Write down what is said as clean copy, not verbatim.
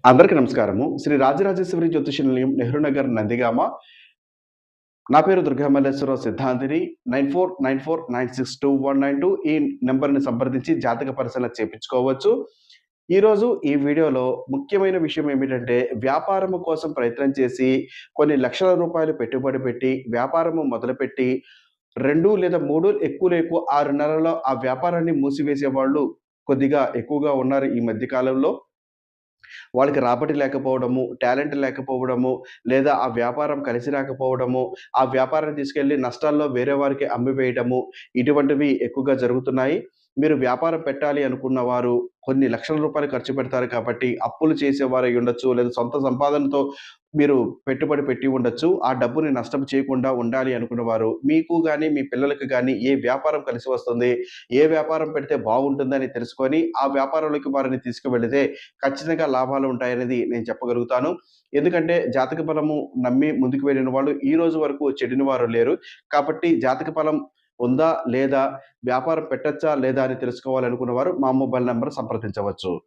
అందరికీ నమస్కారము. శ్రీ రాజరాజేశ్వరి జ్యోతిష నిలయం, నెహ్రూ నగర్, నందిగామ. నా పేరు దుర్గామల్లేశ్వరరావు సిద్ధాంతిని. 9494962192 ఈ నంబర్‌ని సంప్రదించి జాతక పరిశీలన చేపించుకోవచ్చు. ఈరోజు ఈ వీడియోలో ముఖ్యమైన విషయం ఏమిటంటే, వ్యాపారము కోసం ప్రయత్నం చేసి కొన్ని లక్షల రూపాయలు పెట్టుబడి పెట్టి వ్యాపారము మొదలుపెట్టి 2 లేదా 3 ఎక్కువ 6 నెలల్లో ఆ వ్యాపారాన్ని మూసివేసేవాళ్ళు కొద్దిగా ఎక్కువగా ఉన్నారు ఈ మధ్య కాలంలో. వాళ్ళకి రాబడి లేకపోవడము, టాలెంట్ లేకపోవడము, లేదా ఆ వ్యాపారం కలిసి రాకపోవడము, ఆ వ్యాపారాన్ని తీసుకెళ్ళి నష్టాల్లో వేరే వారికి అమ్మివేయడము, ఇటువంటివి ఎక్కువగా జరుగుతున్నాయి. మీరు వ్యాపారం పెట్టాలి అనుకున్న వారు కొన్ని లక్షల రూపాయలు ఖర్చు పెడతారు కాబట్టి, అప్పులు చేసేవారై ఉండొచ్చు, లేదా సొంత సంపాదనతో మీరు పెట్టుబడి పెట్టి ఉండొచ్చు. ఆ డబ్బుని నష్టం చేయకుండా ఉండాలి అనుకున్నవారు, మీకు గాని, మీ పిల్లలకి గాని ఏ వ్యాపారం కలిసి వస్తుంది, ఏ వ్యాపారం పెడితే బాగుంటుందని తెలుసుకొని, ఆ వ్యాపారంలోకి వారిని తీసుకువెళితే ఖచ్చితంగా లాభాలు ఉంటాయనేది నేను చెప్పగలుగుతాను. ఎందుకంటే జాతక బలము నమ్మి ముందుకు వెళ్ళిన వాళ్ళు ఈ రోజు వరకు చెడిన వారు లేరు. కాబట్టి జాతక బలం ఉందా? లేదా? వ్యాపారం పెట్టచ్చా? లేదా? అని తెలుసుకోవాలనుకున్న వారు మా మొబైల్ నంబర్ సంప్రదించవచ్చు.